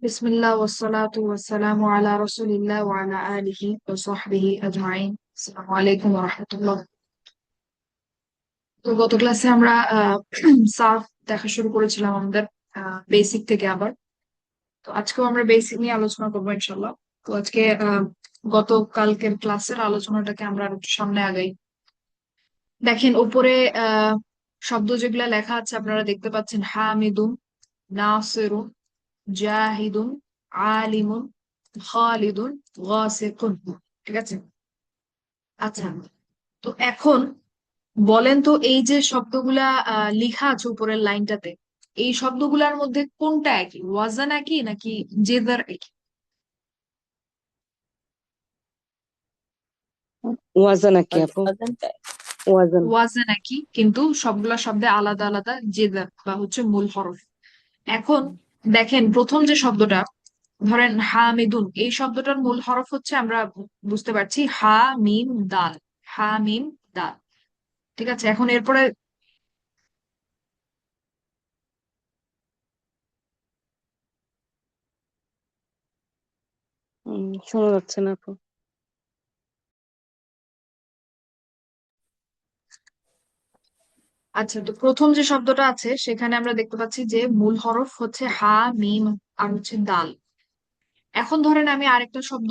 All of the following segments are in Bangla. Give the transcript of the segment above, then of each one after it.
বিসমিল্লাহ ওয়াসসালাতু ওয়াসসালামু আলা রাসূলিল্লাহ ওয়া আলা আলিহি ওয়া সাহবিহি আজমাইন। আসসালামু আলাইকুম ওয়া রাহমাতুল্লাহ। তো গত ক্লাসে আমরা সার্ফ দেখা শুরু করেছিলাম আমাদের বেসিক থেকে আবার। তো আজকেও আমরা বেসিক নিয়ে আলোচনা করবো ইনশাল্লাহ। তো আজকে গতকালকের ক্লাসের আলোচনাটাকে আমরা আর একটু সামনে আগাই। দেখেন উপরে আহ শব্দ যেগুলা লেখা আছে আপনারা দেখতে পাচ্ছেন: হামিদুন, নাসিরুন, জাহিদুন, আলিমুন, খালিদুন, ওয়াসিকুন। ঠিক আছে। আচ্ছা, তো এখন বলেন তো এই যে শব্দগুলা লিখা আছে উপরের লাইনটাতে, এই শব্দগুলার মধ্যে কোনটা একই? ওয়াজান একই নাকি জেদার একই? ওয়াজান কি আপু? ওয়াজান। ওয়াজান একই, কিন্তু সবগুলা শব্দে আলাদা আলাদা জেদার বা হচ্ছে মূল হরফ। এখন দেখেন প্রথম যে শব্দটা, ধরেন হামিদুন, এই শব্দটার মূল হরফ হচ্ছে, আমরা বুঝতে পারছি, হা মিম দাল। হা মিম দাল। ঠিক আছে, এখন এরপরে শোনা যাচ্ছে না আপু। আচ্ছা, তো প্রথম যে শব্দটা আছে সেখানে আমরা দেখতে পাচ্ছি যে মূল হরফ হচ্ছে হা মিম আর হচ্ছে দাল। এখন ধরেন আমি আরেকটা শব্দ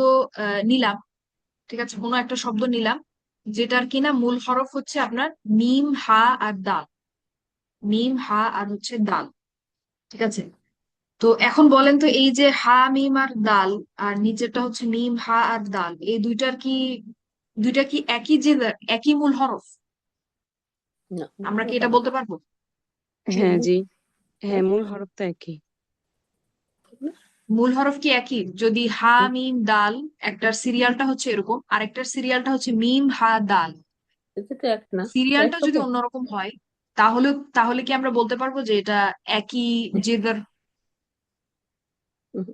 নিলাম। ঠিক আছে, কোনো একটা শব্দ নিলাম যেটার কিনা মূল হরফ হচ্ছে আপনার মিম হা আর দাল। মিম হা আর হচ্ছে দাল। ঠিক আছে। তো এখন বলেন তো এই যে হা মিম আর দাল, আর নিচেরটা হচ্ছে মিম হা আর দাল, এই দুইটা কি একই যে একই মূল হরফ? না। আমরা কি এটা বলতে পারবো? হ্যাঁ, জি। হ্যাঁ, মূল হরফ তো একই। মূল হরফ কি একই? যদি হা মিম দাল, একটার সিরিয়ালটা হচ্ছে এরকম, আরেকটার সিরিয়ালটা হচ্ছে মিম হা দাল, এটা তো এক না, সিরিয়ালটা যদি একরকম। অন্যরকম হয়, তাহলে তাহলে কি আমরা বলতে পারবো যে এটা একই জেদার? হুম,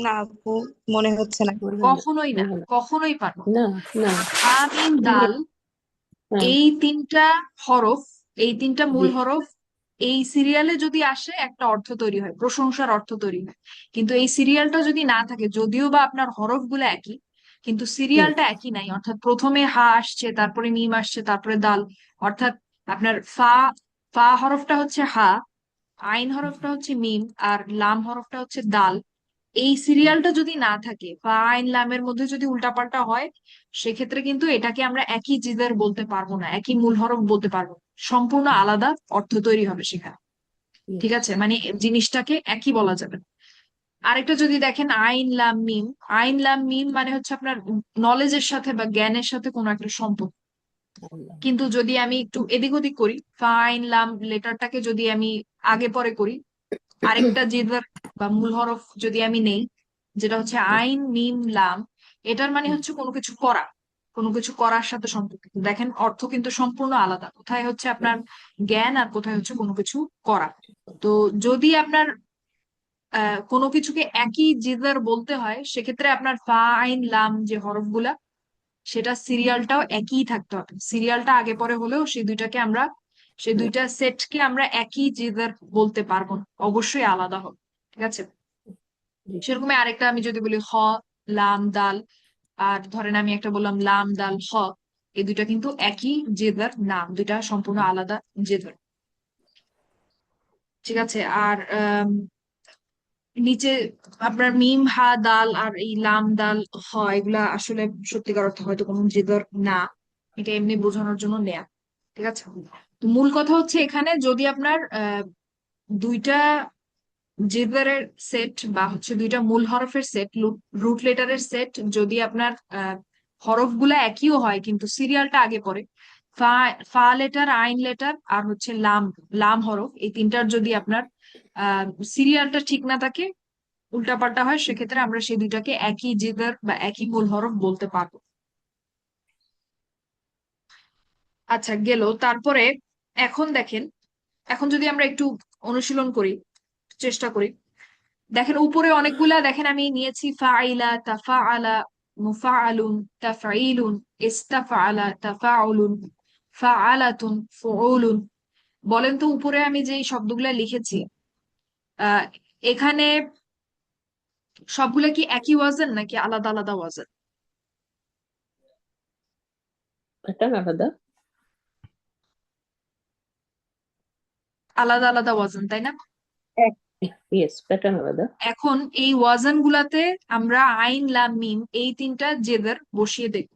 না আপু, মনে হচ্ছে না। মনে হয় না। কখনোই না, মনে হয় না। কখনোই পারবো না। না, না। হা মিম দাল, হ্যাঁ, এই তিনটা হরফ, এই তিনটা জি। মূল হরফ এই সিরিয়ালে যদি আসে একটা অর্থ তৈরি হয়, প্রশংসার অর্থ তৈরি হয়। কিন্তু এই সিরিয়ালটা যদি না থাকে, যদিও বা আপনার হরফগুলো একই, কিন্তু হুম, সিরিয়ালটা একই নাই, অর্থাৎ প্রথমে হা আসছে, তারপরে মিম আসছে, তারপরে দাল, অর্থাৎ আপনার ফা, ফা হরফটা হচ্ছে হা, আইন হরফটা হচ্ছে মিম, আর লাম হরফটা হচ্ছে দাল। এই সিরিয়ালটা যদি না থাকে, ফা আইন লামের মধ্যে যদি উল্টাপাল্টা হয়, সেক্ষেত্রে কিন্তু এটাকে আমরা একই জিদার বলতে পারবো না, একই মূল হরফ বলতে পারবো না। সম্পূর্ণ আলাদা অর্থ তৈরি হবে সেখানে। ঠিক আছে, মানে জিনিসটাকে একই বলা যাবে না। আরেকটা যদি দেখেন আইন লাম মিম, আইন লাম মিম মানে হচ্ছে আপনার নলেজের সাথে বা জ্ঞানের সাথে কোনো একটা সম্পর্ক। কিন্তু যদি আমি একটু এদিক ওদিক করি, ফাইন লাম লেটারটাকে যদি আমি আগে পরে করি, আরেকটা জেদার বা মূল হরফ যদি আমি নেই, যেটা হচ্ছে আইন মিম লাম, এটার মানে হচ্ছে কোনো কিছু করা, কোনো কিছু করার সাথে সম্পর্কিত। দেখেন অর্থ কিন্তু সম্পূর্ণ আলাদা, কোথায় হচ্ছে আপনার জ্ঞান আর কোথায় হচ্ছে কোনো কিছু করা। তো যদি আপনার কোনো কিছুকে একই জেদার বলতে হয়, সেক্ষেত্রে আপনার ফা আইন লাম যে হরফগুলা, সেটা সিরিয়ালটাও একই থাকতে হবে। সিরিয়ালটা আগে পরে হলেও সেই দুইটা সেটকে আমরা একই জেদার বলতে পারবো না, অবশ্যই আলাদা হবে। ঠিক আছে। জি। সেরকমই আরেকটা আমি যদি বলি হ লাম দাল, আর ধরেন আমি একটা বললাম লাম দাল হ, এই দুইটা কিন্তু একই জেদার নাম, দুইটা সম্পূর্ণ আলাদা জেদার। ঠিক আছে। আর নিচে আপনার মিম হা দাল আর এই লাম দাল হ, এগুলা আসলে সত্যিকার অর্থে হয়তো কোনো জেদার না, এটা এমনি বোঝানোর জন্য নেয়া। ঠিক আছে। তো মূল কথা হচ্ছে এখানে যদি আপনার দুইটা জেদারের সেট বা হচ্ছে দুইটা মূল হরফের সেট, রুট লেটারের সেট, যদি আপনার হরফগুলা একইও হয় কিন্তু সিরিয়ালটা আগে পড়ে, ফা, ফা লেটার, আইন লেটার আর হচ্ছে লাম, লাম হরফ, এই তিনটার যদি আপনার সিরিয়ালটা ঠিক না থাকে, উল্টাপাল্টা হয়, সেক্ষেত্রে আমরা সেই দুইটাকে একই জেদার বা একই মূল হরফ বলতে পারবো। আচ্ছা, গেল। তারপরে এখন দেখেন, এখন যদি আমরা একটু অনুশীলন করি, চেষ্টা করি। দেখেন উপরে অনেকগুলা, দেখেন আমি নিয়েছি ফাইলা, তাফাআলা, মুফাআলুন, তাফঈলুন, ইস্তাফআলা, তাফাউলুন, ফাআলাতুন, ফুউলুন। বলেন তো উপরে আমি যে শব্দগুলা লিখেছি, আহ এখানে সবগুলা কি একই ওয়াজন নাকি আলাদা আলাদা ওয়াজন? প্যাটার্ন আলাদা। আলাদা আলাদা ওয়াজন, তাই না? ইয়েস, প্যাটার্ন আলাদা। এখন এই ওয়াজন গুলাতে আমরা আইন লাম মিম এই তিনটা জেদের বসিয়ে দেব।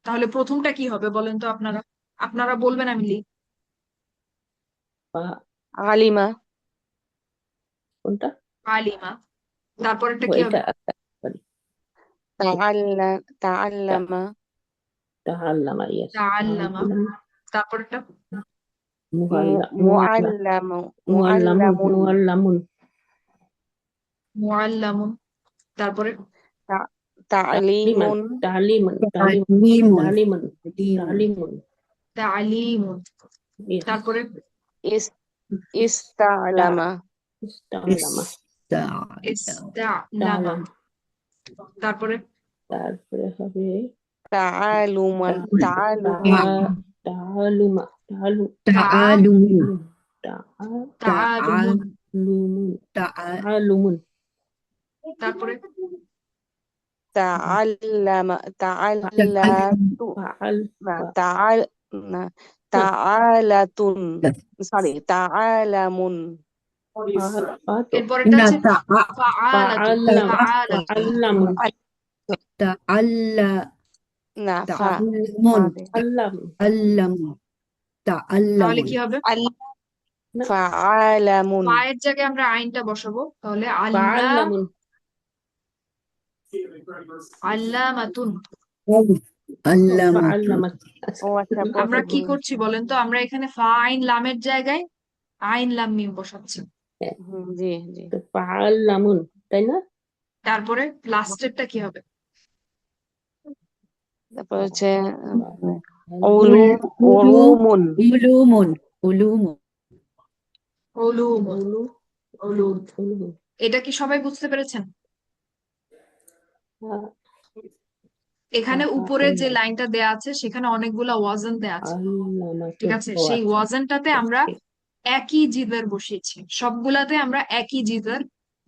তাহলে প্রথমটা কি হবে বলেন তো আপনারা? আপনারা বলবেন, আমি লিখ। বা আলিমা। কোনটা? আলিমা। তারপরেরটা ও কি এটা হবে? সরি, তাআল্লামা। তাআল্লামা। ইয়েস, তাআল্লামা। তারপরেরটা মুআল্লামু। মুআল্লামুন। মুআল্লামুন। মুআল্লামুন। মুআল্লামুন। তারপরে তালিমুন। তালিমুন। তালিমুন। تعليم তালিমুন। تعليم তালিমুন। তালিমুন। ইয়েস। তারপরে ইস- ইস্তালামা। ইস্তাআল্লামা। استعلم ইস্তালামা। তারপরে তারপরে হবে তাআলুমান। তাআলুমান। তাআলুমা। تعلم তাআলুমুন। তাআলুমুন। তারপরে তাআল্লামা। تعلم না, তাআল না, তাআলাতুন। সরি, তাআলামুন। এরপরেরটা আছে تعلم ফাআলাতুন। ফাআলাতুন। না, تعلم আল্লাম। তাহলে কি تعلم হবে? ফাআলামুন। ফায়ের জায়গায় আমরা আইনটা বসাবো, তাহলে তাআল্লামুন। আল্লামাতুন। علمت ও আচ্ছা, আমরা কি possible. করছি বলেন তো? আমরা এখানে ফা আইন লামের জায়গায় আইন লাম মিম বসাচ্ছি। জি জি। তো তাআল্লামুন, তাই না? তারপরে লাস্টেরটা কি হবে? তারপর হচ্ছে উলুমুন। علوم علوم উলুম। উলু উলুম। উলু এটা কি সবাই বুঝতে পেরেছেন? এখানে উপরে যে লাইনটা দেয়া আছে সেখানে অনেকগুলা ওয়াজন দেয়া আছে, ঠিক আছে? সেই ওয়াজনটাতে আমরা একই জিদার বসিয়েছি, সবগুলাতে আমরা একই জিদার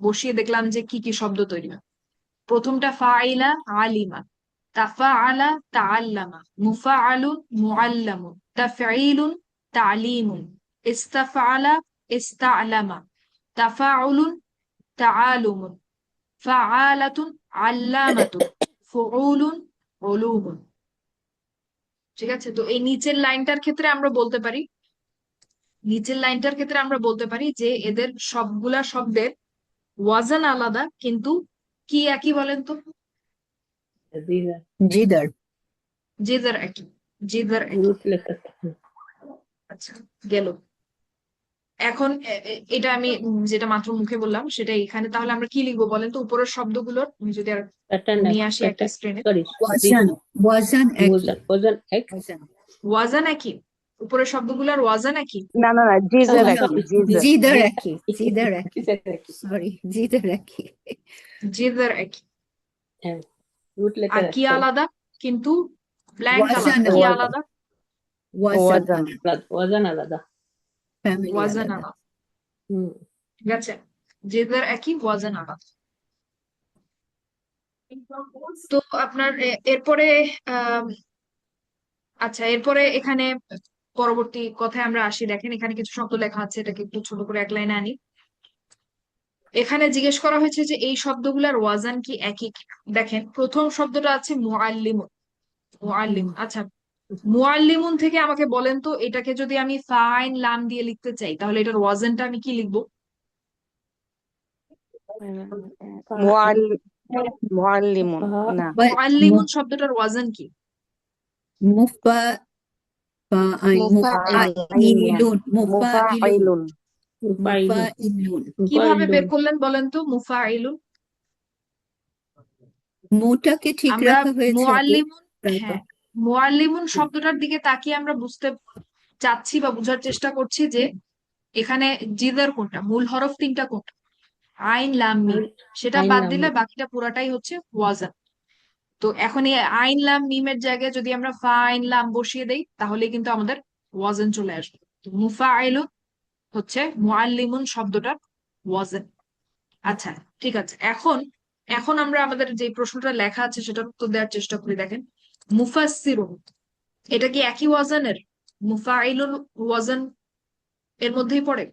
বসিয়ে দেখলাম যে কি কি শব্দ তৈরি হয়। প্রথমটা ফাইলা আলিমা, তাফাআলা তাআল্লামা, মুফাআলুন মুআল্লামুন, তাফঈলুন তালিমুন, ইস্তাফআলা ইস্তা'লামা, তাফাউলুন তাআলুমুন, ফাআলাতুন আল্লামাতুন, ফুউলুন উলুমুন। ঠিক আছে? তো এই নিচের লাইনটার ক্ষেত্রে আমরা বলতে পারি যে এদের সবগুলা শব্দের ওয়াজান আলাদা, কিন্তু কি একই বলেন তো? جدر জেদার একই। জেদার একই। Root letter. আচ্ছা, গেল। এখন এটা আমি যেটা মাত্র মুখে বললাম সেটা এখানে, তাহলে আমরা কি লিখবো বলেন তো? উপরের শব্দগুলোর আমি যদি আর প্যাটার্ন নিয়ে আসি একটা স্ক্রিনে। সরি, وزن وزن ওজন। أكيد ওজন এক। وزن ওয়াজান একই, উপরের শব্দগুলোর ওয়াজান একই। না না না, জিজার না, একই, জিজার। جدر أكيد جدر أكيد سوري جدر أكيد জেদার একই। হ্যাঁ, রুট আর লেটার কি আলাদা? কিন্তু ব্ল্যাঙ্ক ওয়াজান আলাদা। কি আলাদা। আলাদা? وزن ওয়াজান। ওজন আলাদা। family ওয়াজান আলাদা আলাদা। হুম। ঠিক আছে? জেদার একই, ওয়াজান আলাদা। তো আপনার এরপরে আহ আচ্ছা, এরপরে এখানে পরবর্তী কথায় আমরা আসি। দেখেন এখানে কিছু শব্দ লেখা আছে, এটাকে একটু ছোট করে এক লাইনে আনি। এখানে জিজ্ঞেস করা হয়েছে যে এই শব্দগুলোর ওয়াজান কি একই কিনা। দেখেন প্রথম শব্দটা আছে মুআল্লিমুন। মুআল্লিমুন। আচ্ছা, মুআল্লিমুন থেকে আমাকে বলেন তো, এটাকে যদি আমি ফাইন লাম দিয়ে লিখতে চাই তাহলে এটার ওয়াজানটা আমি কি লিখবো? মুআল্লিমুন। না, মুআল্লিমুন শব্দটার ওয়াজান কি? مفا মুফাইলুন। مفاعلون মুফাইলুন। مفاعلون কিভাবে বের করলেন বলেন তো মুফাইলুন? মোটাকে ঠিক আমরা রাখা হয়েছে আগে মুআল্লিমুন, তারপর হ্যাঁ, মুআল্লিমুন শব্দটার দিকে তাকিয়ে আমরা বুঝতে চাচ্ছি বা বোঝার চেষ্টা করছি যে এখানে জিদার কোনটা, মূল হরফ তিনটা কোনটা, আইন লাম মিম। সেটা আইন বাদ লাম দিলে মিম। বাকিটা পুরাটাই হচ্ছে ওয়াজান। তো এখন এই আইন লাম মিমের জায়গায় যদি আমরা ফা আইন লাম বসিয়ে দেই তাহলে কিন্তু আমাদের ওয়াজান চলে আসবে। মুফাইলুন হচ্ছে মুআল্লিমুন শব্দটার ওয়াজান। আচ্ছা, ঠিক আছে। এখন এখন আমরা আমাদের যে প্রশ্নটা লেখা আছে সেটার উত্তর দেওয়ার চেষ্টা করি। দেখেন, মুফাসসিরুন এটা কি একই ওয়াজানের? মুফাইলুন ওয়াজান এর মধ্যেই পড়ে?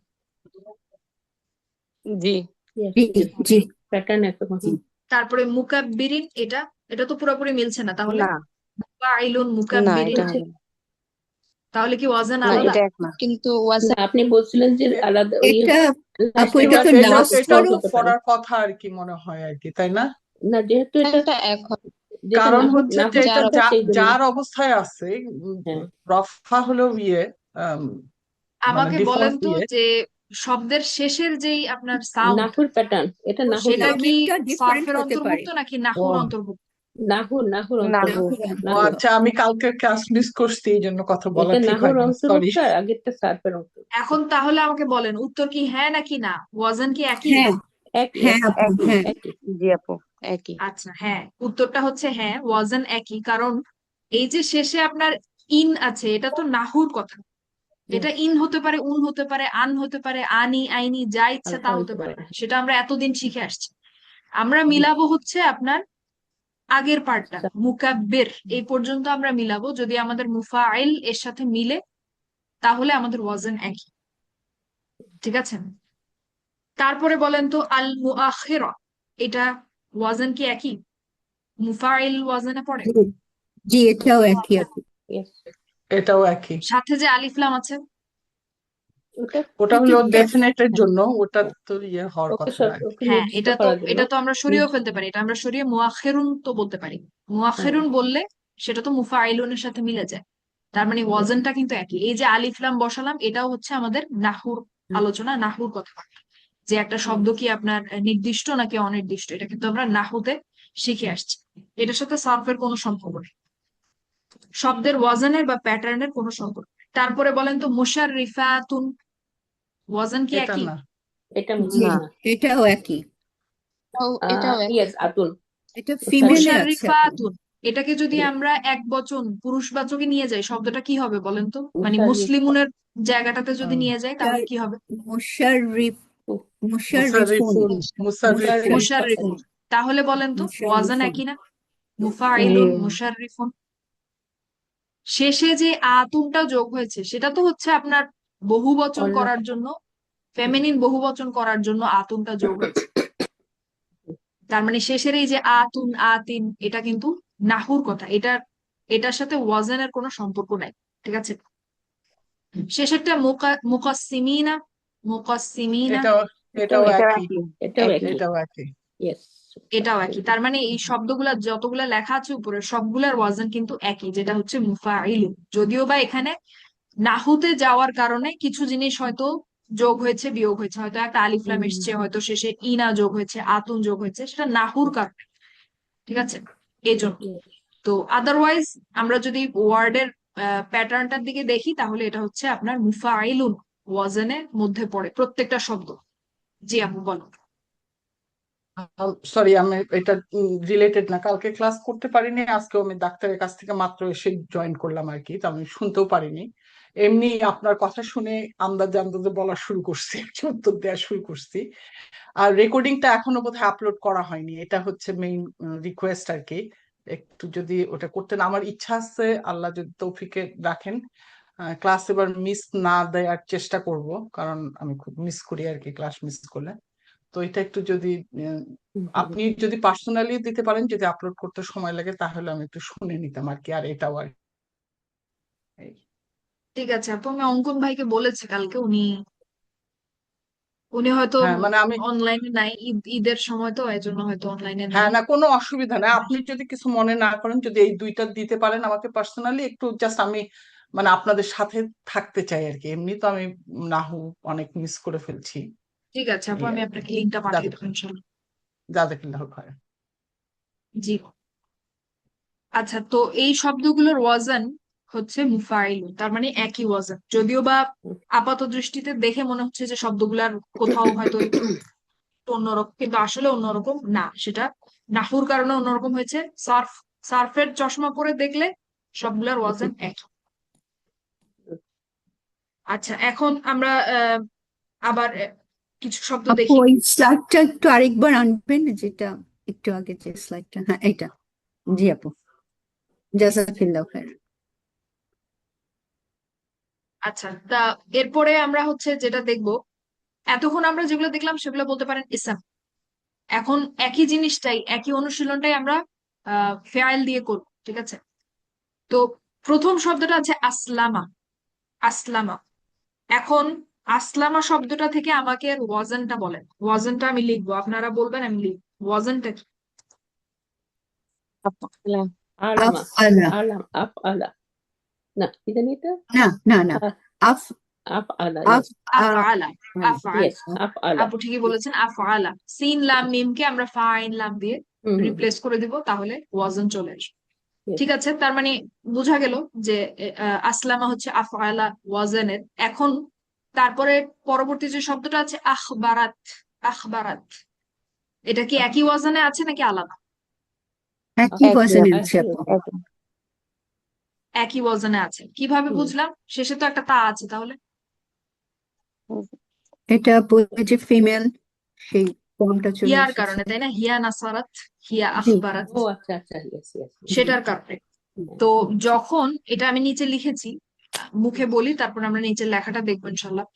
জি। Yes, জি yes. জি প্যাটার্ন একরকম। জি তারপরে মুকাব্বিরিন এটা এটা তো পুরোপুরি মিলছে না তাহলে। না মুফাইলুন না মুকাব্বিরিন এটা হবে না। তাহলে কি ওয়াজান না আলাদা? এটা এক না। কিন্তু না, ওয়াজান আপনি বলছিলেন যে এ- আলাদা ওই এটা আপু লাস্টের এটা তো ওয়ার্ডটা এটা লাস্ট এটা স্ট্রং হতে পারে। পড়ার কথা আর কি মনে হয় আর কি, তাই না? না, যেহেতু এটা এটা এক হবে যেটা কারণ নাহর হচ্ছে যে এটা যার নাহরটা সেই জন্য। যার অবস্থায় আছে, হ্যাঁ, রফা হলো ইয়ে, আম, মানে আমাকে বলেন ডিফল্ট তো ইয়ে। যে শব্দের শেষের যেই আপনার সাউন্ড নাহুর প্যাটার্ন, এটা নাহুর সেটা কি সাউন্ডিংটা ডিফারেন্ট সার্ফের হতে পারে। অন্তর্ভুক্ত নাকি ও নাহুর অন্তর্ভুক্ত? নাহুর নাহুর নাহু। অন্তর্ভুক্ত। নাহুর ও নাহুর, আচ্ছা, আমি কালকের ক্লাস মিস করছি, এই জন্য কথা বলা এটা ঠিক নাহুর হয়নি, সরি। অন্তর্ভুক্ত আর আগেরটা সার্ফের অন্তর্ভুক্ত। এখন তাহলে আমাকে বলেন উত্তর কি হ্যাঁ নাকি না? ওয়াজান কি একই? হ্যাঁ একই হ্যাঁ একই আপু একই। হ্যাঁ একই। জি আপু একই। আচ্ছা, হ্যাঁ, উত্তরটা হচ্ছে হ্যাঁ, ওয়াজান একই। কারণ এই যে শেষে আপনার ইন আছে এটা তো নাহুর কথা। এটা Yes, ইন হতে পারে, উন হতে পারে, আন হতে পারে, আনি আইনি যা ইচ্ছা তা আলফা হতে হইতে পারে। পারে। সেটা আমরা এতদিন শিখে আসছি। আমরা হুম, মিলাবো হচ্ছে আপনার আগের পার্টটা, সা- মুকাব্বির এই পর্যন্ত আমরা মিলাবো। যদি আমাদের মুফাইল এর সাথে মিলে তাহলে আমাদের ওয়াজান একই। ঠিক আছে, তারপরে বলেন তো আল মুআখিরা এটা ওয়াজান কি একই? মুফাইল ওয়াজানে পড়ে? জি জি এটাও একই আপু। yes, এটাও একই। সাথে যে আলিফ লাম আছে ওটা ওটা এটা হলো ডেফ ডেফিনেটের জন্য, ওটা তো ইয়ে হওয়ার ওকে কথা না। ওকে হ্যাঁ, নির্দিষ্ট করার জন্য। এটা তো আমরা সরিয়েও ফেলতে পারি। এটা আমরা সরিয়ে মুআখিরুন তো বলতে পারি। হ্যাঁ, মুআখিরুন বললে সেটা তো মুফাইলুনের সাথে মিলে যায়। তার মানে yes, ওয়াজানটা কিন্তু একই। এই যে আলিফ লাম বসালাম এটাও হচ্ছে আমাদের নাহুর হুম, আলোচনা, নাহুর কথা। যে একটা শব্দ কি আপনার নির্দিষ্ট নাকি অনির্দিষ্ট, এটা কিন্তু আমরা নাহুতে শিখে আসছি। এটার সাথে সার্ফের কোনো সম্পর্ক নেই, শব্দের ওয়াজানের বা প্যাটার্নের কোনো সম্পর্ক নেই। তারপরে বলেন তো মুশাররিফাতুন ওয়াজান কি এটা একই? না। এটা জি না এটাও একই। এটাও এক। ইয়েস আতুন। এটা ফিমেলে আছে আপু। মুশাররিফাতুন এটাকে যদি আমরা এক বচন পুরুষবাচকে নিয়ে যাই শব্দটা কি হবে বলেন তো? মানে মুশারিফ, মুসলিমুনের জায়গাটাতে যদি হুম, নিয়ে যাই তাহলে কি হবে? মুশাররিফ মুশাররিফুন মুসারিফুন, মুসারিফুন। মুশাররিফুন। তাহলে বলেন তো ওয়াজান মুশাররিফুন একই না? জি। মুফাইলুন মুশাররিফুন। শেষে যে আতুনটা যোগ হয়েছে সেটা তো হচ্ছে আপনার বহুবচন অন্য করার জন্য, ফেমিনিন বহুবচন করার জন্য আতুনটা যোগ হয়েছে। তার মানে শেষের এই যে আতুন আতিন এটা কিন্তু নাহুর কথা। এটার সাথে ওয়াজানের কোনো সম্পর্ক নাই। ঠিক আছে, শেষেরটা মুকাসসিমিনা মুকাসসিমিনা এটাও এটাও এটাও এটাও একই। একই। এটাও একই। একই। এটাও একই। ইয়েস, এটাও একই। তার মানে এই শব্দগুলা যতগুলা লেখা আছে উপরে সবগুলার ওয়াজান কিন্তু একই, যেটা হচ্ছে মুফাইলু। যদিও বা এখানে নাহুতে যাওয়ার কারণে কিছু জিনিস হয়তো যোগ হয়েছে বিয়োগ হয়েছে, হয়তো একটা আলিফলাম এসছে, হয়তো শেষে ইনা যোগ হয়েছে, আতুন যোগ হয়েছে, সেটা নাহুর কারণে। ঠিক আছে, এই জন্য। তো আদারওয়াইজ আমরা যদি ওয়ার্ডের প্যাটার্নটার দিকে দেখি তাহলে এটা হচ্ছে আপনার মুফাইলুন ওয়াজানের মধ্যে পড়ে প্রত্যেকটা শব্দ। জি আপু বলো। সরি, আমি এটা রিলেটেড না, কালকে ক্লাস করতে পারিনি, আজকেও আমি ডাক্তারের কাছ থেকে মাত্র এসে জয়েন করলাম আর কি, তো আমি শুনতেও পারিনি। এমনি আপনার কথা শুনে আন্দাজে আন্দাজে বলা শুরু করছি, উত্তর দেওয়া শুরু করছি। আর রেকর্ডিংটা এখনো বোধহয় আপলোড করা হয়নি, এটা হচ্ছে মেইন রিকোয়েস্ট আর কি। একটু যদি ওটা করতেন, আমার ইচ্ছা আছে, আল্লাহ যদি তৌফিকে রাখেন ক্লাস এবার মিস না দেওয়ার চেষ্টা করব, কারণ আমি খুব মিস করি আর কি ক্লাস মিস করলে। তো এটা একটু যদি আপনি যদি পার্সোনালি দিতে পারেন, যদি আপলোড করতে সময় লাগে তাহলে আমি একটু শুনে নিতাম আর কি। আর এটাও আর এই। ঠিক আছে আপু, আমি অঙ্কন ভাইকে বলেছি কালকে, উনি উনি হয়তো হ্যাঁ মানে আমি, অনলাইনে নাই, ঈদের সময় তো এই জন্য হয়তো অনলাইনে নাই। হ্যাঁ না কোনো অসুবিধা নেই, আপনি যদি কিছু মনে না করেন, যদি এই দুইটা দিতে পারেন আমাকে পার্সোনালি একটু, জাস্ট আমি মানে আপনাদের সাথে থাকতে চাই আর কি। এমনি তো আমি নাহু অনেক মিস করে ফেলছি। ঠিক আছে আপু, এই আমি আর কি। আপনাকে লিঙ্কটা পাঠিয়ে দেবো ইনশাল্লাহ। জাযাকাল্লাহু খায়রান। জি। আচ্ছা, তো এই শব্দগুলোর ওয়াজান হচ্ছে মুফাইল, তার মানে একই ওয়াজান। যদিও বা আপাত দৃষ্টিতে দেখে মনে হচ্ছে যে শব্দগুলার কোথাও হয়তো একটু অন্যরকম, কিন্তু আসলে অন্যরকম না। সেটা নাহুর কারণে অন্যরকম হয়েছে। সার্ফের চশমা পরে দেখলে সবগুলার ওয়াজান একই। আচ্ছা, এখন আমরা আবার কিছু শব্দ আপু দেখি। ওই স্লাইডটা একটু আরেকবার আনবেন, যেটা একটু আগে যে স্লাইডটা, হ্যাঁ এইটা। জি আপু, জাজাকিল্লাহ খাইর। আচ্ছা, তা এরপরে আমরা হচ্ছে যেটা দেখবো, এতক্ষণ আমরা যেগুলো দেখলাম সেগুলো বলতে পারেন ইসম। এখন একই জিনিসটাই, একই অনুশীলনটাই আমরা ফেয়াইল দিয়ে করব, ঠিক আছে? তো প্রথম শব্দটা আছে আসলামা। আসলামা। এখন আসলামা শব্দটা থেকে আমাকে এর ওয়াজনটা বলেন। ওয়াজনটা আমি লিখবো, আপনারা বলবেন, আমি লিখবো ওয়াজনটা কি। আফআলা। আলামা আফআলা। আলাম আফ আলা না কি জানি এটা না না না, আফ আফ আলা আফ ইয়েস আফআলা। আফআলা। ইয়েস আফ আলা আপু ঠিকই বলেছেন, আফআলা। সিন লাম মিমকে আমরা ফাইন লাম দিয়ে হুম হুম রিপ্লেস করে দিব, তাহলে ওয়াজন চলে আসবে। ইয়েস ঠিক আছে, তার মানে বোঝা গেল যে আসলামা হচ্ছে আফআলা ওয়াজানের। এখন তারপরে পরবর্তী যে শব্দটা আছে আখবারাত। আখবারাত, এটা কি একই ওয়াজানে আছে নাকি আলাদা? একই একই ওয়াজনে আপু, আছে আপু। একই। একই ওয়াজানে আছে, কিভাবে হুম বুঝলাম? শেষে তো একটা তা আছে, তাহলে এটা আপু ওই যে ফিমেল, সেই ফর্মটা চলে হিয়ার এসেছে। কারণে, তাই না? হিয়া নাসারাত, হিয়া জি আখবারাত, ও আচ্ছা আচ্ছা ইয়েস ইয়েস জি। সেটার কারণে। তো যখন এটা আমি নিচে লিখেছি, মুখে বলি, তারপর আমরা নিচের লেখাটা দেখবো ইনশাল্লাহ।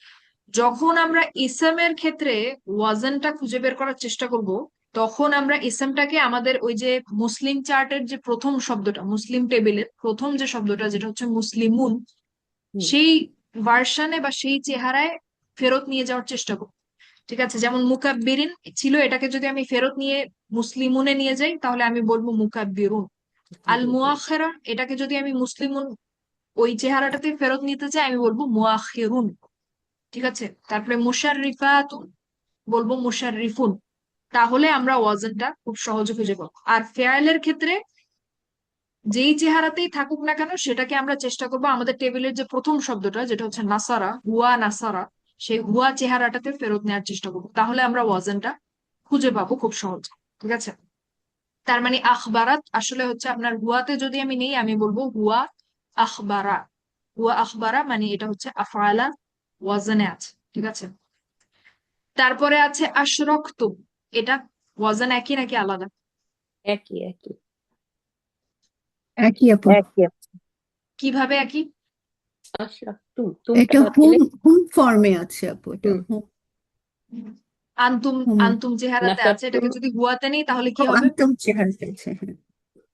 যখন আমরা ইসমের ক্ষেত্রে ওয়াজনটা খুঁজে বের করার চেষ্টা করব, তখন আমরা ইসমটাকে আমাদের ওই যে মুসলিম চার্টের যে প্রথম শব্দটা, মুসলিম টেবিলের প্রথম যে শব্দটা যেটা হচ্ছে মুসলিমুন, হুম সেই ভার্সানে বা সেই চেহারায় ফেরত নিয়ে যাওয়ার চেষ্টা করব। ঠিক আছে, যেমন মুকাব্বিরিন ছিল, এটাকে যদি আমি ফেরত নিয়ে মুসলিমুনে নিয়ে যাই, তাহলে আমি বলবো মুকাব্বিরুন। হুম আল হুম হুম মুআখিরা, এটাকে যদি আমি মুসলিমুন ওই চেহারাটাতে ফেরত নিতে চাই, আমি বলবো মুআখিরুন। ঠিক আছে, তারপরে মুশাররিফাতুন, বলবো মুশাররিফুন। তাহলে আমরা ওয়াজনটা খুব সহজে খুঁজে পাবো। আর ফেয়ালের ক্ষেত্রে যেই চেহারাতেই থাকুক না কেন, সেটাকে আমরা চেষ্টা করবো আমাদের টেবিলের যে প্রথম শব্দটা যেটা হচ্ছে নাসারা, হুয়া নাসারা, সেই হুয়া চেহারাটাতে ফেরত নেওয়ার চেষ্টা করবো, তাহলে আমরা ওয়াজনটা খুঁজে পাবো খুব সহজে। ঠিক আছে, তার মানে আখবারাত আসলে হচ্ছে আপনার হুয়াতে যদি আমি নেই, আমি বলবো হুয়া আখবারা। হুয়া আখবারা মানে এটা হচ্ছে আফআলা ওয়াজনে আছে। ঠিক আছে, তারপরে আছে আশরাকতু। এটা ওয়াজান একই নাকি আলাদা? একই একই একই আপু। একই আপু। কিভাবে একই? আশরাক তুমটা এটা বাদ হুম দিলে হুম ফর্মে আছে আপু, এটা হুম হুম। আন্তুম। হুম আন্তুম চেহারাতে আছে, নাসারতুম এটাকে যদি হুয়াতে নেই তাহলে কি ও হবে? একদম চেহারা আছে, হ্যাঁ।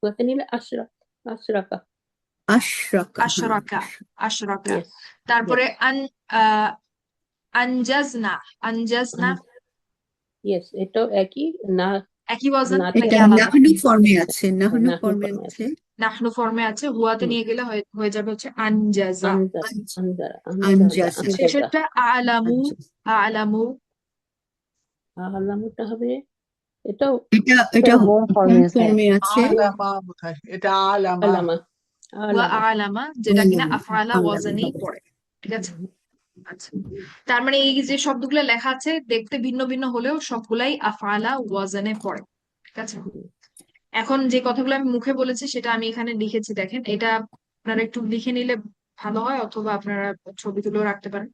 ওতে নিলে আশরাক আশরাকা আশরাকা, হ্যাঁ আশরাকা। আশরাকা। ইয়েস তারপরে ইয়েস আহ আনজাজনা। আনজাজনা ইয়েস এটাও একই না একই ওয়াজান নাটা নাকি এটা একটু আলাদা? নাহনু ফর্মে আছে, হ্যাঁ নাহনু নাহনু ফর্মে ফর্মে আছে। আছে নাহনু ফর্মে আছে, হুয়াতে হুম নিয়ে গেলে হয়ে যাবে হচ্ছে আনজাজা। আনজারা আনজ- আনজারা আনজাজা আনজাজা, আনজাজা শেষেরটা আলামু। আলামু। আলামুটা হবে এটাও এটা হোম হোম ফর্মে আছে। ফর্মে আছে। আলামা বোধহয়, এটা আলামা। আলামা হুয়া আলামা আলামা, যেটা কিনা আলামা, আফআলা আলামা ওয়াজানেই হবে। পড়ে। ঠিক আছে, আচ্ছা। তার মানে এই যে শব্দগুলো লেখা আছে দেখতে ভিন্ন ভিন্ন হলেও সবগুলাই আফআলা ওয়াজানে পড়ে। ঠিক আছে, এখন যে কথাগুলো আমি মুখে বলেছি সেটা আমি এখানে লিখেছি, দেখেন। এটা আপনারা একটু লিখে নিলে ভালো হয়, অথবা আপনারা ছবি তুলেও রাখতে পারেন,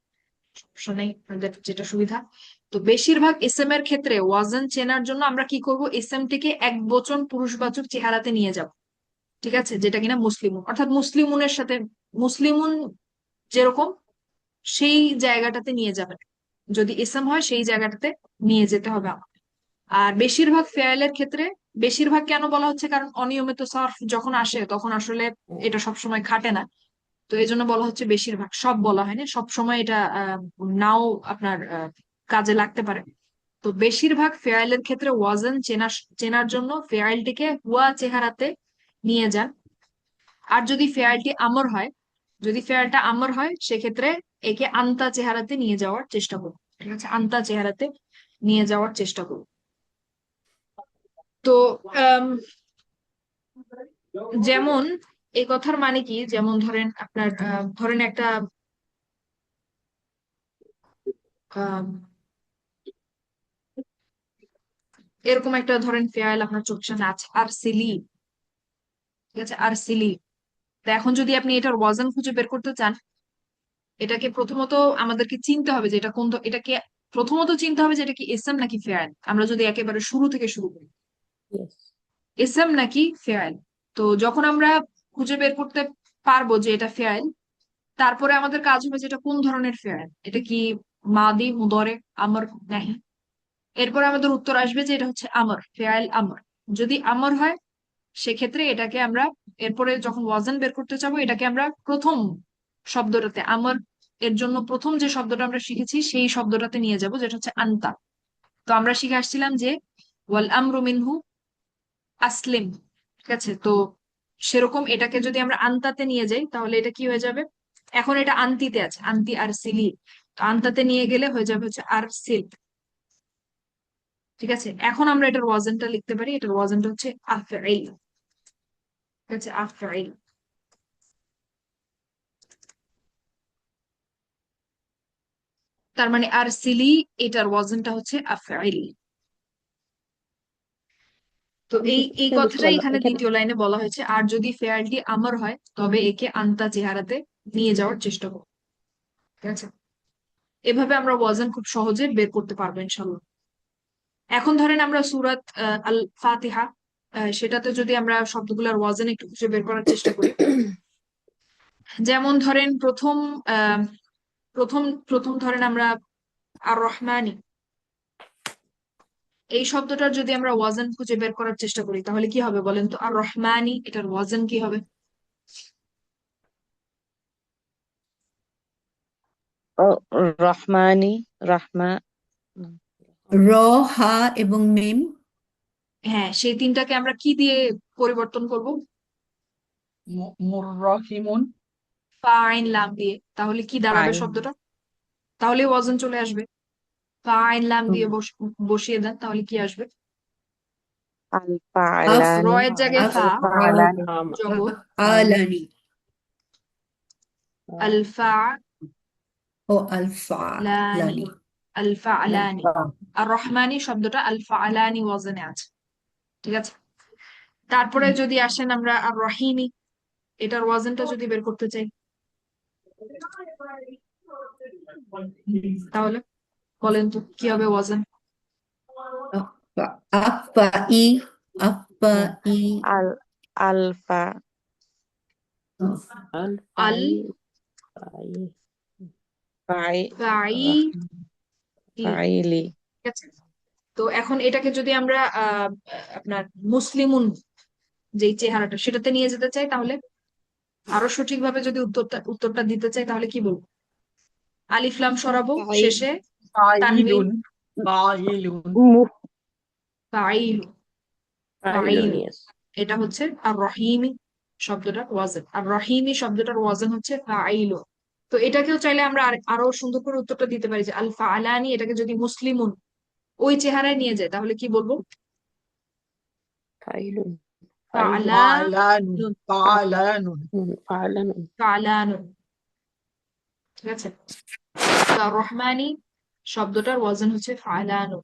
সমস্যা নেই, আপনাদের যেটা সুবিধা। তো বেশিরভাগ এসএম এর ক্ষেত্রে ওয়াজন চেনার জন্য আমরা কি করব, এসএম টিকে এক বচন পুরুষবাচক চেহারাতে নিয়ে যাব। ঠিক আছে, যেটা কিনা মুসলিমুন, অর্থাৎ মুসলিমুনের সাথে মুসলিমুন যেরকম সেই জায়গাটাতে নিয়ে যাবেন। যদি ইসম হয় সেই জায়গাটাতে নিয়ে যেতে হবে আমাদের। আর বেশিরভাগ ফেয়ালের ক্ষেত্রে, বেশিরভাগ কেন বলা হচ্ছে, কারণ অনিয়মিত সার্ফ যখন আসে তখন আসলে এটা সবসময় খাটে না। তো এই জন্য বলা হচ্ছে বেশিরভাগ, সব বলা হয় না, সব সময় এটা নাও আপনার কাজে লাগতে পারে। তো বেশিরভাগ ফেয়ালের ক্ষেত্রে ওয়াজন চেনার জন্য ফেয়ালটিকে হুয়া চেহারাতে নিয়ে যান। আর যদি ফেয়ালটি আমর হয়, যদি ফেয়ালটা আমর হয়, সেক্ষেত্রে একে আন্তা চেহারাতে নিয়ে যাওয়ার চেষ্টা করুন। ঠিক আছে, আন্তা চেহারাতে নিয়ে যাওয়ার চেষ্টা করুন। তো আম, যেমন এই কথার মানে কি, যেমন ধরেন আপনার ধরেন একটা আম, এরকম একটা ধরেন ফেয়াল আপনার চোখের সামনে আছে, আর সিলি। ঠিক আছে, আর সিলি। তো এখন যদি আপনি এটার ওয়াজন খুঁজে বের করতে চান, এটাকে প্রথমত আমাদেরকে চিনতে হবে যে এটা কোন এটাকে প্রথমত চিন্তা হবে যে এটা কি ইসম নাকি ফেয়াল। আমরা যদি একেবারে শুরু থেকে শুরু করি, ইয়েস ইসম নাকি ফেয়াল। তো যখন আমরা খুঁজে বের করতে পারবো যে এটা ফেয়াল, তারপরে আমাদের কাজ হবে যে এটা কোন ধরনের ফেয়াল, এটা কি মাদি, মুদরে, আমর, নাহি। এরপরে আমাদের উত্তর আসবে যে এটা হচ্ছে আমর, ফেয়াল আমর। যদি আমর হয় সেক্ষেত্রে এটাকে আমরা, এরপরে যখন ওয়াজান বের করতে চাবো, এটাকে আমরা প্রথম শব্দটাতে, আমর এর জন্য প্রথম যে শব্দটা আমরা শিখেছি সেই শব্দটাতে নিয়ে যাব, যেটা হচ্ছে আনতা। তো আমরা শিখে আসছিলাম যে ওয়াল আমরু মিনহু আসলিম, ঠিক আছে? তো সেরকম এটাকে যদি আমরা আনতাতে নিয়ে যাই তাহলে এটা কি হয়ে যাবে? এখন এটা আন্তিতে আছে, আন্তি আর সিলি। তো আনতাতে নিয়ে গেলে হয়ে যাবে হচ্ছে আর সিল, ঠিক আছে? এখন আমরা এটার ওয়াজানটা লিখতে পারি, এটার ওয়াজানটা হচ্ছে আফঈল, ঠিক আছে? আফঈল। তার মানে আর সিলি, এটার ওয়াজানটা হচ্ছে আফঈল। তো এই এটা বুঝতে কথাটাই পারলাম এখানে এখানে। দ্বিতীয় লাইনে বলা হয়েছে, আর যদি ফেয়ালটি আমর হয় তবে একে আনতা চেহারাতে নিয়ে যাওয়ার চেষ্টা করো, ঠিক আছে? এভাবে আমরা ওয়াজান খুব সহজে বের করতে পারবো ইনশাল্লাহ। এখন ধরেন আমরা সুরাত আল ফাতিহা, সেটাতে যদি আমরা শব্দগুলোর ওয়াজান একটু খুঁজে বের করার চেষ্টা করি, যেমন ধরেন আহ প্রথম প্রথম ধরেন আমরা আর রহমানি, এই শব্দটার যদি আমরা ওয়াজান খুঁজে বের করার চেষ্টা করি তাহলে কি হবে বলেন তো? আর রহমানি, এটার ওয়াজান কি হবে? ও, রহমানি, রহমা, র, হা এবং মিম। হ্যাঁ, সেই তিনটাকে আমরা কি দিয়ে পরিবর্তন করব? মুররাহিমুন। ফা আইন লাম দিয়ে। তাহলে কি দাঁড়াবে ফাইন। শব্দটা? তাহলে ওয়াজান চলে আসবে। ফা আইন লাম দিয়ে বসিয়ে দেন, তাহলে কি আসবে? আল আফ, র ফালানি, এর জায়গায় আফ, ফা, ফালানি, জবর, আলানি আলফা ও আলফা লানি, লানি। আলফা আলানি। আর রহমানি শব্দটা আলফা আলানি ওয়াজানে আছে, ঠিক আছে? তারপরে যদি আসেন আমরা আর রহিমি, এটার ওয়াজানটা যদি বের করতে চাই তাহলে বলেন তো কি হবে ওয়াজান? আফা, আফা ই, আফা ই, আল আলফা, আল আল ফাই ফাই, ফাই, ফাইলি, ঠিক আছে? তো এখন এটাকে যদি আমরা আপনার মুসলিমুন যেই চেহারাটা সেটাতে নিয়ে যেতে চাই, তাহলে আরো সঠিকভাবে যদি উত্তরটা দিতে চাই তাহলে কি বলবো? আলিফ লাম সরাবো, ফাই শেষে তানবিন, ফাইলুন। মুফ, ফাইল, ফাইলুন, ফাইল। ইয়েস এটা হচ্ছে আর রহিমি শব্দটার ওয়াজান, আর রহিমি শব্দটার ওয়াজান হচ্ছে ফাইল। তো এটাকেও চাইলে আমরা আরো সুন্দর করে উত্তরটা দিতে পারি যে আল ফালানি, এটাকে যদি মুসলিমুন ওই চেহারায় নিয়ে যায় তাহলে কি বলবো? ফাইলুন, ফাইলুন, ফালানুন, ফালানুন। ফালানুন, ফালানুন, ঠিক আছে? তো আর রহমানি শব্দটার ওয়াজান হচ্ছে ফালানুন।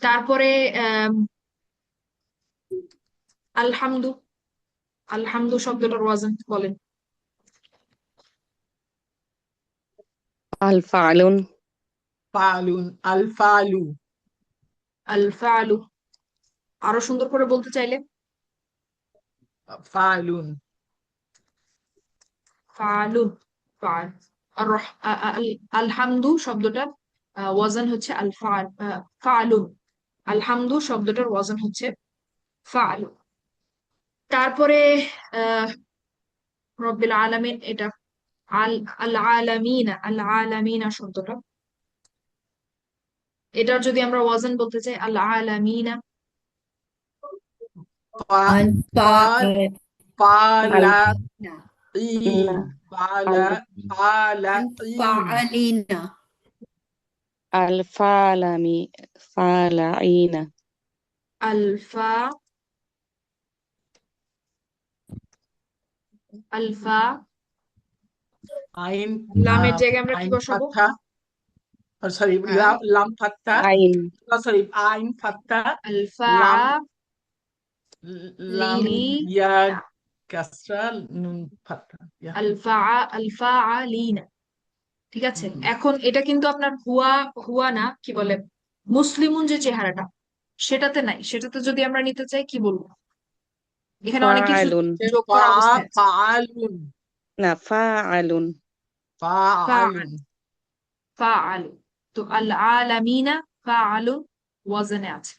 তারপরে আহ আলহামদু, আলহামদু শব্দটার ওয়াজান বলেন। আল ফালুন, ফালুন, আল ফালু। আল ফালু। আরো সুন্দর করে বলতে চাইলে ফালুন। ফালুন, ফাল। আর আলহামদু শব্দটার ওয়াজান হচ্ছে আল ফাল, ফালুন। আলহামদু শব্দটার ওয়াজান হচ্ছে ফালু। তারপরে আহ রব্বিল আলামিন, এটা আল আল আলামিনা, আল আলামিনা শব্দটা, এটার যদি আমরা ওয়াজান বলতে চাই আল আলামিনা, আলফা, আল ফালা না, ইন। ফালা ফালা আলফা ইন। আলিনা, আল ফালামি, ফালাইনা, আলফা, আলফা। আইন, লামের জায়গায় আমরা কি আইন বসাবো? ফাথা, সরি, হ্যাঁ, লাম ফাথা, আইন, সরি, আইন ফাথা, আলফা লাম লাম লিলি, ইয়া কাসরা, নুন ফাথা, ইয়া। আলফা, আলফা আলিনা, ঠিক আছে, হুম। এখন এটা কিন্তু আপনার হুয়া হুয়া না, কি বলে, মুসলিমুন যে চেহারাটা সেটাতে নাই। সেটাতে যদি আমরা নিতে চাই কি বলবো? এখানে অনেক কিছু ফাআলুন, যে যোগ করা অবস্থায় আছে। ফাআলুন না ফাআলুন, ফাআলুন ফাআলু। তো আল আলামিনা ফাআলু ওয়াজনে আছে।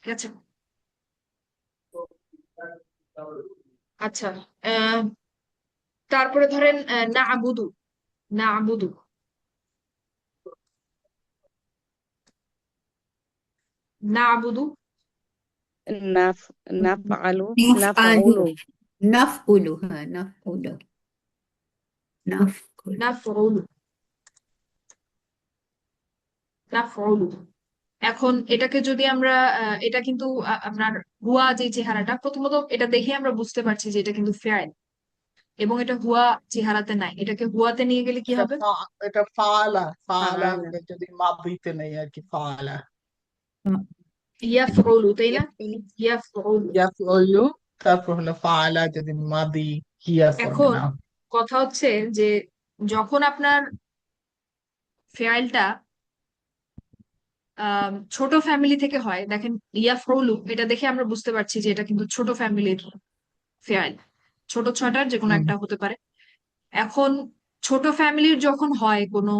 ঠিক আছে। আচ্ছা, আহ তারপরে ধরেন না'বুদু। না'বুদু, না'বুদু, নাফ নাফআলু, নাফআলু নাফউলু, নাফউলু হ্যাঁ নাফউলু নাফউলু নাফউলু, নাফউলু। এখন এটাকে যদি আমরা এটা কিন্তু আপনার হুয়া যে চেহারাটা, প্রথমত এটা দেখে আমরা বুঝতে পারছি যে এটা কিন্তু ফেয়াল, এবং এটা হুয়া চেহারাতে নাই। এটাকে হুয়াতে নিয়ে গেলে কি হবে? এটা ফাআলা ফাআলা ফাআলা, যদি মাদিতে নেই আর কি, ফাআলা ইয়াফউলু, তাই না? ইয়াফউলু। ইয়াফউলু। ইয়াফউলু, তারপর হলো ফাআলা যদি মাদি হিয়া ফর্মে এখন না। কথা হচ্ছে যে যখন আপনার ফেয়ালটা ছোট ফ্যামিলি থেকে হয়, দেখেন ইয়াফউলু, এটা দেখে আমরা বুঝতে পারছি যে এটা কিন্তু ছোট ফ্যামিলির ফেয়াল, ছোট ছয়টার যে কোনো হুম। একটা হতে পারে। এখন ছোট ফ্যামিলির যখন হয় কোনো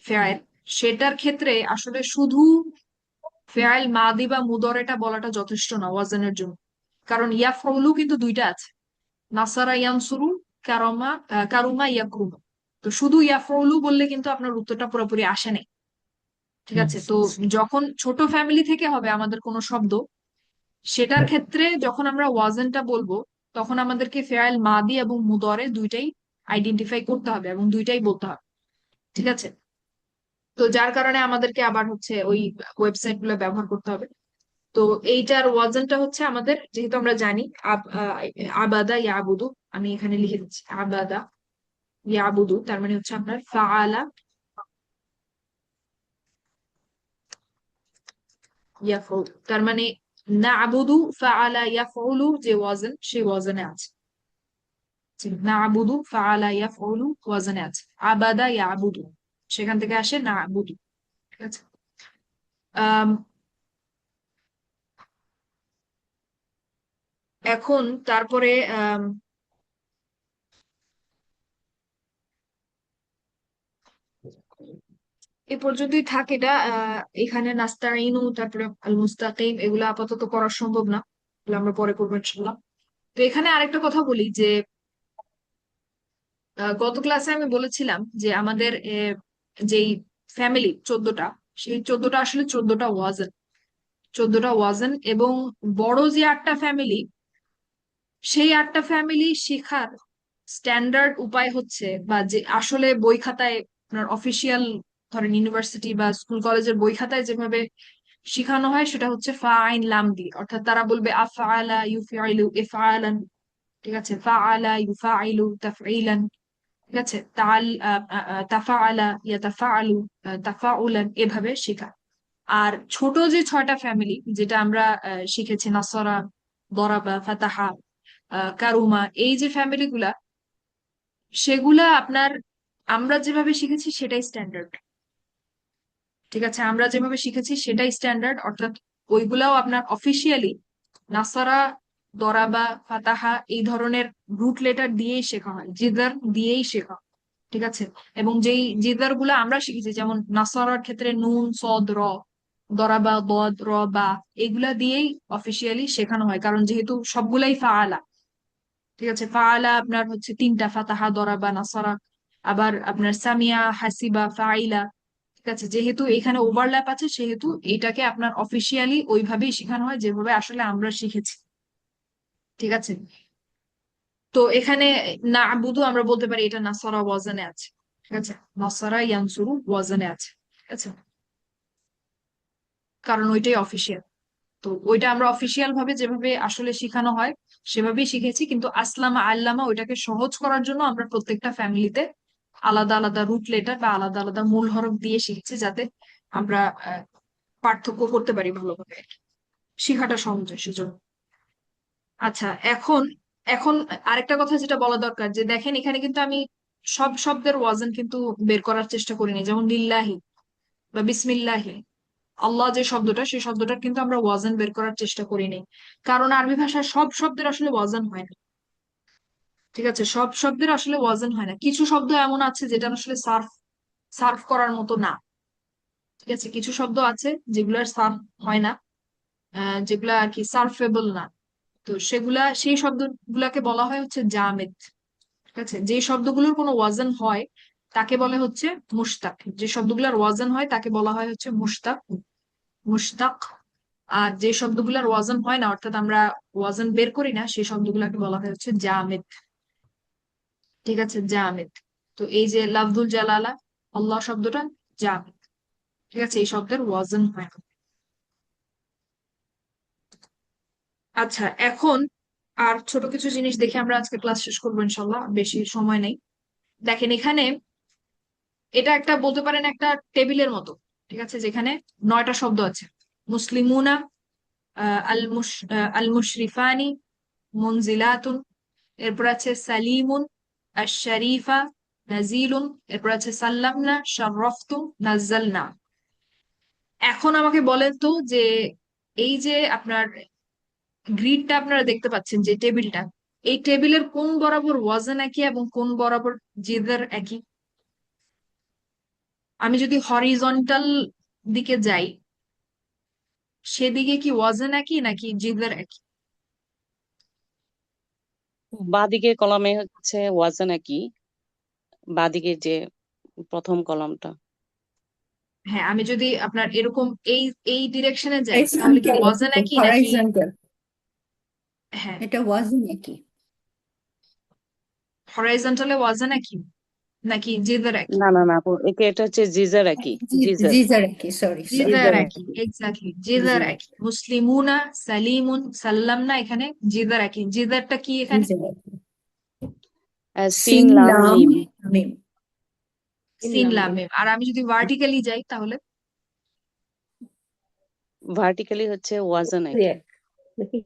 ফেয়াল, সেটার ক্ষেত্রে আসলে শুধু ফেয়াল মাদি বা মুদরেটা বলাটা যথেষ্ট না ওয়াজানের জন্য। কারণ ইয়াফউলু কিন্তু দুইটা আছে, নাসারা ইয়ানসুরু, কারমা কারুমা ইয়াকরুমা। তো শুধু ইয়াফউলু বললে কিন্তু আপনার উত্তরটা পুরোপুরি আসে নাই। ঠিক হুম। আছে, তো যখন ছোট ফ্যামিলি থেকে হবে আমাদের কোনো শব্দ, সেটার ক্ষেত্রে যখন আমরা ওয়াজনটা বলবো, তখন আমাদেরকে ফেয়াল মাদি এবং মুদরে দুইটাই আইডেন্টিফাই করতে হবে এবং দুইটাই বলতে হবে। ঠিক আছে, তো যার কারণে আমাদেরকে আবার হচ্ছে ওই ওয়েবসাইট গুলো ব্যবহার করতে হবে। তো এইটার ওয়াজনটা হচ্ছে আমাদের, যেহেতু আমরা জানি আবাদা ইয়াবুদু, আমি এখানে লিখে দিচ্ছি আবাদা ইয়াবুদু, তার মানে হচ্ছে আপনার ফাআলা ইয়াফউল, তার মানে না'বুদু ফাআলা ইয়াফউলু যে ওয়াজন, সেই ওয়াজনে আছে। না'বুদু ফাআলা ইয়াফউলু ওয়াজনে আছে। আবাদা ইয়াবুদু, সেখান থেকে আসে না'বুদু। ঠিক আছে। আম, এখন তারপরে এ পর্যন্তই থাক এটা। এখানে নাস্তাইনু, তারপরে আল মুস্তাকিম, এগুলো আপাতত করা সম্ভব না, এগুলো আমরা পরে করবো ইনশাল্লাহ। তো এখানে আরেকটা কথা বলি যে গত ক্লাসে আমি বলেছিলাম যে আমাদের যেই ফ্যামিলি 14টা, সেই 14টা আসলে 14টা ওয়াজন, 14টা ওয়াজন, এবং বড় যে 8টা ফ্যামিলি, সেই 8টা ফ্যামিলি শেখার স্ট্যান্ডার্ড উপায় হচ্ছে, বা যে আসলে বই খাতায় আপনার অফিসিয়াল, ধরেন ইউনিভার্সিটি বা স্কুল কলেজের বই খাতায় যেভাবে শেখানো হয়, সেটা হচ্ছে ফা আইন লাম দিয়ে। অর্থাৎ তারা বলবে আফআলা ইউফআইলু ইফআলান। ঠিক আছে, ফাআলা ইউফাইলু তাফঈলান। ঠিক আছে, তাফাআলা ইয়াতাফাআলু তাফাউলান, এভাবে শেখা। আর ছোট যে 6টা ফ্যামিলি যেটা আমরা শিখেছি, নাসরা, দরাবা, ফাতাহা, কারুমা, এই যে ফ্যামিলি গুলা, সেগুলা আপনার আমরা যেভাবে শিখেছি সেটাই স্ট্যান্ডার্ড। ঠিক আছে, আমরা যেভাবে শিখেছি সেটাই স্ট্যান্ডার্ড, অর্থাৎ ওইগুলাও আপনার অফিসিয়ালি নাসারা, দরাবা, ফাতাহা এই ধরনের রুট লেটার দিয়েই শেখা হয়, জিদার দিয়েই শেখা হয়। ঠিক আছে, এবং যেই জিদার গুলা আমরা শিখেছি, যেমন নাসারার ক্ষেত্রে নুন, সদ, র, দরাবা, বদ, র, বা, এগুলা দিয়েই অফিসিয়ালি শেখানো হয়, কারণ যেহেতু সবগুলাই ফাআলা। ঠিক আছে, ফাআলা আপনার হচ্ছে 3টা, ফাতাহা, দরাবা, নাসারা। আবার আপনার সামিয়া, হাসিবা, ফাইলা। ঠিক আছে, যেহেতু এখানে ওভারল্যাপ আছে, সেহেতু এটাকে আপনার অফিসিয়ালি ওইভাবেই শেখানো হয় যেভাবে আসলে আমরা শিখেছি। ঠিক আছে, তো এখানে না আবুদু আমরা বলতে পারি এটা নাসারা ওয়াজানে আছে। ঠিক আছে, নাসারা ইয়ানসুরু ওয়াজানে আছে। ঠিক আছে, কারণ ওইটাই অফিসিয়াল। তো ওইটা আমরা অফিসিয়াল ভাবে যেভাবে আসলে শেখানো হয় সেভাবেই শিখেছি, কিন্তু আসলামা আল্লামা ওইটাকে সহজ করার জন্য আমরা প্রত্যেকটা ফ্যামিলিতে আলাদা আলাদা রুট লেটার বা আলাদা আলাদা মূল হরফ দিয়ে শিখেছি, যাতে আমরা পার্থক্য করতে পারি ভালোভাবে, শেখাটা সহজ হয় সেজন্য। আচ্ছা, এখন এখন আরেকটা কথা যেটা বলা দরকার, যে দেখেন এখানে কিন্তু আমি সব শব্দের ওয়াজান কিন্তু বের করার চেষ্টা করিনি, যেমন লিল্লাহি বা বিসমিল্লাহি। আল্লাহ যে শব্দটা, সেই শব্দটার কিন্তু আমরা ওয়াজান বের করার চেষ্টা করিনি, কারণ আরবি ভাষার সব শব্দের আসলে ওয়াজান হয় না। ঠিক আছে, সব শব্দের আসলে ওয়াজান হয় না, কিছু শব্দ এমন আছে যেটা আসলে সার্ফ সার্ফ করার মতো না। ঠিক আছে, কিছু শব্দ আছে যেগুলার সার্ফ হয় না, যেগুলা আর কি সার্ফেবল না। তো সেই শব্দগুলাকে বলা হয় হচ্ছে জামেদ। ঠিক আছে, যে শব্দগুলোর কোনো ওয়াজান হয় তাকে বলে হচ্ছে মুশতাক। যে শব্দগুলোর ওয়াজান হয় তাকে বলা হয় হচ্ছে মুশতাক, মুশতাক। আর যে শব্দগুলোর ওয়াজান হয় না, অর্থাৎ আমরা ওয়াজান বের করি না, সেই শব্দগুলোকে বলা হয় হচ্ছে জামেদ। ঠিক আছে, জামেদ। তো এই যে লাফজুল জালালা, আল্লাহ শব্দটা জামেদ। ঠিক আছে, এই শব্দের ওয়াজান হয় না। আচ্ছা, এখন আর ছোট কিছু জিনিস দেখে আমরা আজকে ক্লাস শেষ করবো ইনশাল্লাহ, বেশি সময় নেই। দেখেন এখানে, এটা একটা বলতে পারেন একটা টেবিলের মতো। ঠিক আছে, যেখানে 9টা শব্দ আছে। মুসলিমুনা, আল মুশরিফানি, মুনজিলাতুন, এরপর আছে সালিমুন, আশ-শরীফা, নাজিলুন, এরপর আছে সাল্লামনা, শাররাফতুম, নাজ্জালনা। এখন আমাকে বলেন তো যে এই যে আপনার গ্রিডটা আপনারা দেখতে পাচ্ছেন, যে টেবিলটা, এই টেবিলের কোন বরাবর ওয়াজান একই এবং কোন বরাবর জেদার একই? আমি যদি হরিজন্টাল দিকে যাই, সেদিকে কি ওয়াজান একই নাকি জেদার একই? বাঁদিকের কলামে হচ্ছে ওয়াজান একই, বাঁদিকের যে প্রথম কলামটা। হ্যাঁ, আমি যদি আপনার এরকম এই এই ডিরেকশনে যাই, তাহলে কি হরাইজন্টাল ওয়াজান একই নাকি? হরাইজন্টাল হ্যাঁ, এটা ওয়াজন একই। হরাইজন্টালে ওয়াজান একই নাকি জেদার একই? না না না আপু, এটা হচ্ছে জিজার একই, জিজার, জিজার একই, সরি সরি। জেদার জিজার একই, একই। এক্স্যাক্টলি, জি। জেদার একই। মুসলিমুনা, সালিমুন, সাল্লামনা, এখানে জেদার একই। জেদারটা কি এখানে? জিজার একই। সিন সিন লাম লাম মিম। মিম। সিন লাম মিম। আর আমি যদি ভার্টিক্যালি যাই তাহলে? ভার্টিক্যালি হচ্ছে ওয়াজান একই। এক নাকি?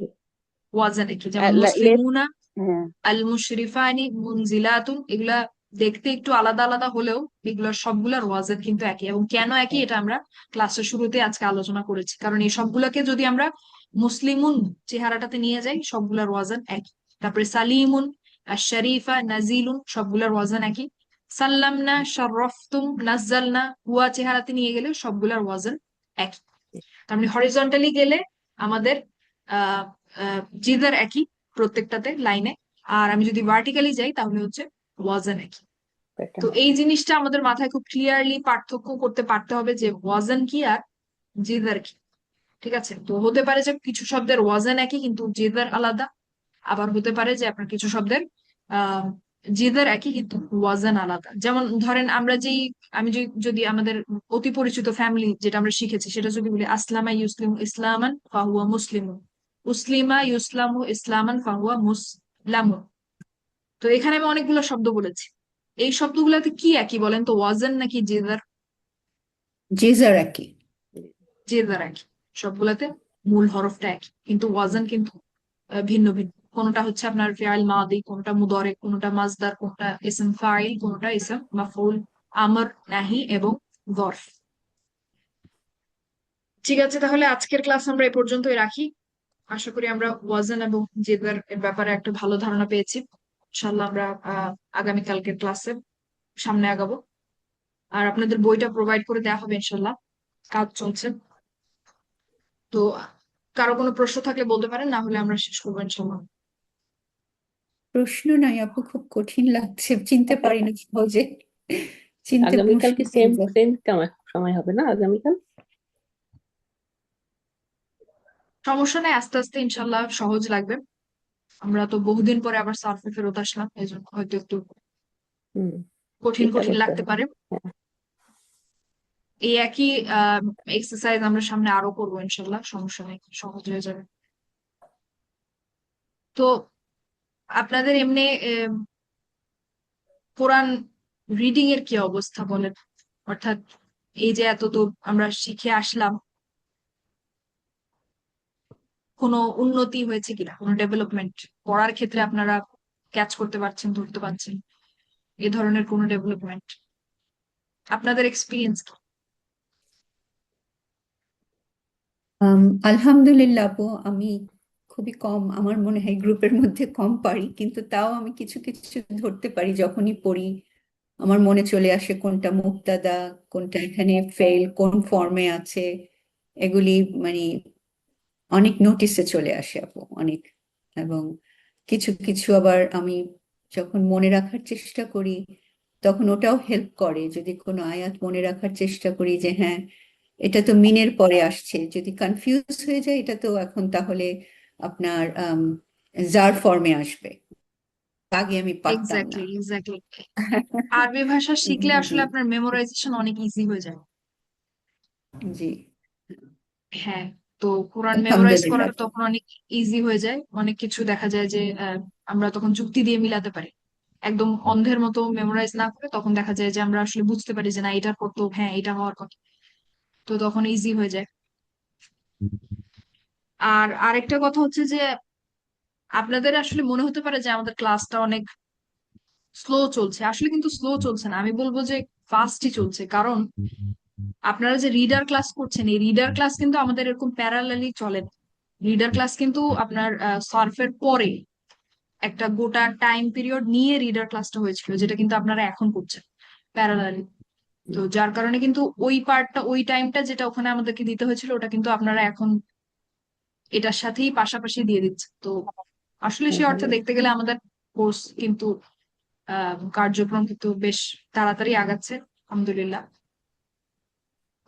ওয়াজান একই, যেমন লেফট। মুসলিমুনা, হ্যাঁ। আল মুশরিফানি, মুনজিলাতুন, এগুলা দেখতে একটু আলাদা আলাদা হলেও এগুলোর সবগুলার ওয়াজান কিন্তু একই। এবং কেন একই এটা আমরা ক্লাসের শুরুতে আজকে আলোচনা করেছি, কারণ এই সবগুলোকে যদি আমরা মুসলিমুন চেহারাটাতে নিয়ে যাই, সবগুলার ওয়াজান একই। তারপরে সালিমুন, আর শরীফা, নাজিলুন, সবগুলার ওয়াজান একই। সাল্লামনা, শাররাফতুম, নাজ্জালনা, হুয়া চেহারাতে নিয়ে গেলে সবগুলার ওয়াজান একই। তার মানে হরিজন্টালি গেলে আমাদের আহ জিদার একই প্রত্যেকটাতে লাইনে। আর আমি যদি ভার্টিক্যালি যাই তাহলে হচ্ছে ওয়াজান একই। তো এই জিনিসটা আমাদের মাথায় খুব ক্লিয়ারলি পার্থক্য করতে পারতে হবে যে ওয়াজান কি আর জিদার কি। ঠিক আছে, তো হতে পারে যে কিছু শব্দের ওয়াজান একই কিন্তু জিদার আলাদা, আবার হতে পারে যে আপনার কিছু শব্দের আহ জিদার একই কিন্তু ওয়াজান আলাদা। যেমন ধরেন আমরা আমি যদি আমাদের অতি পরিচিত ফ্যামিলি যেটা আমরা শিখেছি সেটা যদি বলি, আসলামা ইউসলিমু ইসলামান ফাহুয়া মুসলিমুন, উসলিমা ইউসলামু ইসলামান ফাহুয়া মুসলামুন। তো এখানে আমি অনেকগুলো শব্দ বলেছি, এই শব্দগুলোতে কি একই বলেন তো, ওয়াজান নাকি জেদার? জিজার একই। জেদার একই, সবগুলাতে মূল হরফটা একই, কিন্তু ওয়াজান কিন্তু ভিন্ন ভিন্ন। কোনটা হচ্ছে আপনার ফিআল মাদি, কোনটা মুদারে, কোনটা মাজদার, কোনটা ইসম ফাইল, কোনটা ইসম মাফউল, আমর, নাহি এবং যরফ। ঠিক আছে, তাহলে আজকের ক্লাস আমরা এ পর্যন্তই রাখি। আশা করি আমরা ওয়াজান এবং জেদার এর ব্যাপারে একটা ভালো ধারণা পেয়েছি। ইনশাল্লাহ আমরা আগামীকালকের ক্লাসে সামনে আগাবো। আর আপনাদের বইটা প্রোভাইড করে দেওয়া হবে ইনশাল্লাহ, কাজ চলছে। তো কারো কোনো প্রশ্ন থাকলে বলতে পারেন, না হলে আমরা শেষ করবো ইনশাল্লাহ। প্রশ্ন নাই আপু, খুব কঠিন লাগছে, চিনতে পারি না সহজে, চিনতে আগামীকাল কি মুশকিল সেম হয়ে যায়। সেম সময় হবে না আগামীকাল? সমস্যা নাই, আস্তে আস্তে ইনশাল্লাহ সহজ লাগবে। আমরা তো বহুদিন পরে আবার সার্ফে ফেরত আসলাম, এই জন্য হয়তো একটু হুম, কঠিন চেষ্টা কঠিন করতে লাগতে হবে। পারে। হ্যাঁ, এই একই এক্সারসাইজ আমরা সামনে আরো করবো ইনশাল্লাহ, সমস্যা নেই, সহজ হয়ে যাবে। তো আপনাদের এমনি কোরআন রিডিং এর কি অবস্থা বলেন? অর্থাৎ এই যে এত তো আমরা শিখে আসলাম, কোনো উন্নতি হয়েছে কিনা, কোনো ডেভেলপমেন্ট পড়ার ক্ষেত্রে আপনারা ক্যাচ করতে পারছেন, ধরতে পারছেন? এ ধরনের কোনো ডেভেলপমেন্ট? আপনাদের এক্সপিরিয়েন্স কি? আলহামদুলিল্লাহ আপু, আমি খুবই কম, আমার মনে হয় গ্রুপের মধ্যে কম পারি, কিন্তু তাও আমি কিছু কিছু ধরতে পারি যখনই পড়ি। আমার মনে চলে আসে কোনটা মুক্তাদা, কোনটা এখানে ফেল, কোন ফর্মে আছে, এগুলি মানে অনেক নোটিসে চলে আসে আপু, অনেক। এবং কিছু কিছু আবার আমি যখন মনে রাখার চেষ্টা করি তখন ওটাও হেল্প করে, যদি কোনো আয়াত মনে রাখার চেষ্টা করি যে হ্যাঁ এটা তো মিনের পরে আসছে, যদি কনফিউজ হয়ে যায় এটা তো এখন তাহলে আপনার জার ফর্মে আসবে, আগে আমি পারতাম না। Exactly, exactly. আরবি ভাষা শিখলে জি আসলে আপনার মেমোরাইজেশন অনেক ইজি হয়ে যায়। জি, হ্যাঁ, তো কোরআন মেমোরাইজ আলহামদুলিল্লাহ। করাটা তখন অনেক ইজি হয়ে যায়। অনেক কিছু দেখা যায় যে আমরা তখন যুক্তি দিয়ে মিলাতে পারি। একদম অন্ধের মতো মেমোরাইজ না করে তখন দেখা যায় যে আমরা আসলে বুঝতে পারি যে না এটার পর তো হ্যাঁ এটা হওয়ার কথা, তো তখন ইজি হয়ে যায়। আর আরেকটা কথা হচ্ছে যে আপনাদের আসলে মনে হতে পারে যে আমাদের ক্লাসটা অনেক স্লো চলছে, আসলে কিন্তু স্লো চলছে না, আমি বলবো যে ফাস্টই চলছে। কারণ আপনারা যে রিডার ক্লাস করছেন, এই রিডার ক্লাস কিন্তু আমাদের এরকম প্যারালালি চলে না। রিডার ক্লাস কিন্তু আপনার সার্ফের পরে একটা গোটা টাইম পিরিয়ড নিয়ে রিডার ক্লাসটা হয়েছিল, যেটা কিন্তু আপনারা এখন করছেন প্যারালালি। তো যার কারণে কিন্তু ওই পার্টটা, ওই টাইমটা যেটা ওখানে আমাদেরকে দিতে হয়েছিল, ওটা কিন্তু আপনারা এখন এটার সাথেই পাশাপাশি দিয়ে দিচ্ছেন। তো আসলে হ্যাঁ সে ভালো। অর্থে দেখতে গেলে আমাদের কোর্স কিন্তু কার্যক্রম কিন্তু বেশ তাড়াতাড়ি আগাচ্ছে, আলহামদুলিল্লাহ।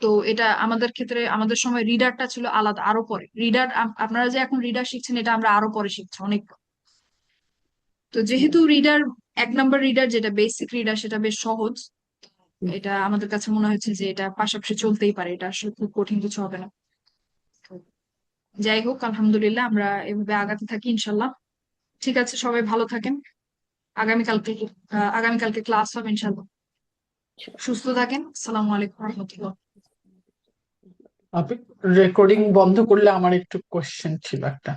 তো এটা আমাদের ক্ষেত্রে, আমাদের সময় রিডারটা ছিল আলাদা, আরো পরে রিডার। আপনারা যে এখন রিডার শিখছেন এটা আমরা আরো পরে শিখছি অনেক। তো যেহেতু রিডার, 1 নম্বর রিডার যেটা বেসিক রিডার সেটা বেশ সহজ, এটা আমাদের কাছে মনে হচ্ছে যে এটা পাশাপাশি চলতেই পারে, এটা আসলে খুব কঠিন কিছু হবে না। তো যাই হোক, আলহামদুলিল্লাহ আমরা এভাবে আগাতে থাকি ইনশাল্লাহ। ঠিক আছে, সবাই ভালো থাকেন। আগামীকালকে আগামীকালকে ক্লাস হবে ইনশাল্লাহ। সুস্থ থাকেন। আসসালামু আলাইকুম রহমতুল্লাহ। আপনি রেকর্ডিং বন্ধ করলে আমার একটু কোশ্চেন ছিল একটা।